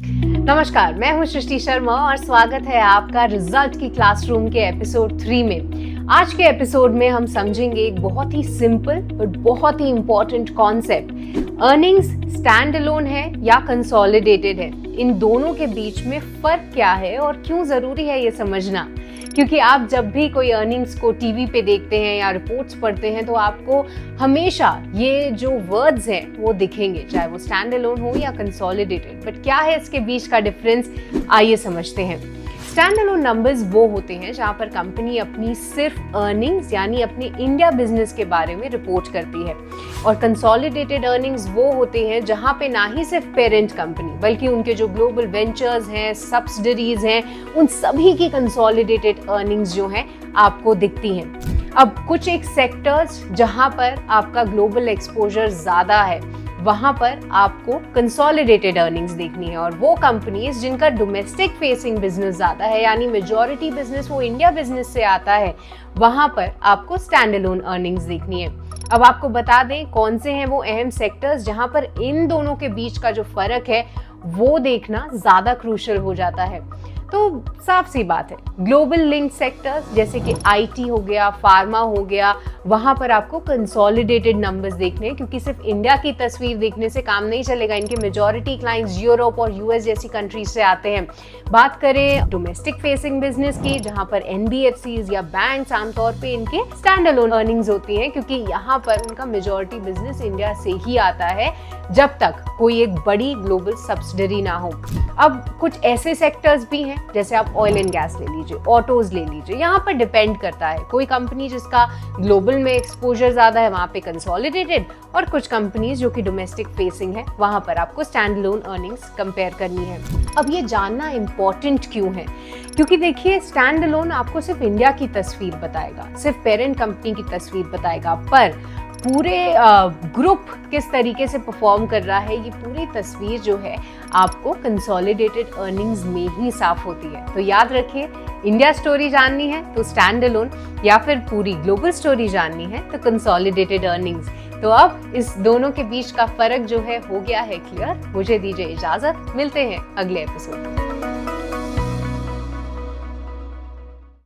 नमस्कार, मैं हूं सृष्टि शर्मा और स्वागत है आपका रिजल्ट की क्लासरूम के एपिसोड 3 में। आज के एपिसोड में हम समझेंगे एक बहुत ही सिंपल बट बहुत ही important concept. Earnings standalone है या कंसोलिडेटेड है, इन दोनों के बीच में फर्क क्या है और क्यों जरूरी है ये समझना। क्योंकि आप जब भी कोई अर्निंग्स को टीवी पे देखते हैं या रिपोर्ट्स पढ़ते हैं तो आपको हमेशा ये जो वर्ड्स हैं वो दिखेंगे, चाहे वो स्टैंड अलोन हो या कंसोलिडेटेड। बट क्या है इसके बीच का डिफरेंस, आइए समझते हैं। स्टैंड अलोन नंबर्स वो होते हैं जहां पर कंपनी अपनी सिर्फ अर्निंग्स यानी अपने इंडिया बिजनेस के बारे में रिपोर्ट करती है, और कंसोलिडेटेड अर्निंग्स वो होते हैं जहां पे ना ही सिर्फ पेरेंट कंपनी बल्कि उनके जो ग्लोबल वेंचर्स हैं, सब्सिडरीज हैं, उन सभी की कंसोलिडेटेड अर्निंग्स जो हैं आपको दिखती हैं। अब कुछ एक सेक्टर्स जहां पर आपका ग्लोबल एक्सपोजर ज्यादा है वहां पर आपको कंसोलिडेटेड अर्निंग्स देखनी है, और वो कंपनीज जिनका डोमेस्टिक फेसिंग बिजनेस ज्यादा है यानी मेजॉरिटी बिजनेस वो इंडिया बिजनेस से आता है, वहां पर आपको स्टैंड अलोन अर्निंग्स देखनी है। अब आपको बता दें कौन से हैं वो अहम सेक्टर्स जहां पर इन दोनों के बीच का जो फर्क है वो देखना ज्यादा क्रूशियल हो जाता है। तो साफ सी बात है, ग्लोबल लिंक सेक्टर्स जैसे कि आईटी हो गया, फार्मा हो गया, वहां पर आपको कंसोलिडेटेड नंबर्स देखने हैं, क्योंकि सिर्फ इंडिया की तस्वीर देखने से काम नहीं चलेगा। इनके मेजॉरिटी क्लाइंट्स यूरोप और यूएस जैसी कंट्रीज से आते हैं। बात करें डोमेस्टिक फेसिंग बिजनेस की, जहां पर एनबीएफसीज या बैंक्स आमतौर पे इनके स्टैंड अलोन अर्निंग्स होती हैं, क्योंकि यहाँ पर उनका मेजॉरिटी बिजनेस इंडिया से ही आता है जब तक कोई एक बड़ी ग्लोबल सब्सिडरी ना हो। अब कुछ ऐसे सेक्टर्स भी हैं जैसे आप ऑयल एंड गैस ले लीजिए, ऑटोज ले लीजिए, यहाँ पर डिपेंड करता है। कोई कंपनी जिसका ग्लोबल में एक्सपोजर ज्यादा है वहां पे कंसोलिडेटेड, और कुछ कंपनीज जो कि डोमेस्टिक फेसिंग है वहां पर आपको स्टैंड अलोन अर्निंग्स कंपेयर करनी है। अब ये जानना इंपॉर्टेंट क्यों है, क्योंकि देखिए स्टैंड अलोन आपको सिर्फ इंडिया की तस्वीर बताएगा, सिर्फ पेरेंट कंपनी की तस्वीर बताएगा, पर पूरे ग्रुप किस तरीके से परफॉर्म कर रहा है ये पूरी तस्वीर जो है आपको कंसोलिडेटेड अर्निंग्स में ही साफ होती है। तो याद रखिए, इंडिया स्टोरी जाननी है तो स्टैंड अलोन, या फिर पूरी ग्लोबल स्टोरी जाननी है तो कंसोलिडेटेड अर्निंग्स। तो अब इस दोनों के बीच का फर्क जो है हो गया है क्लियर। मुझे दीजिए इजाजत, मिलते हैं अगले एपिसोड में।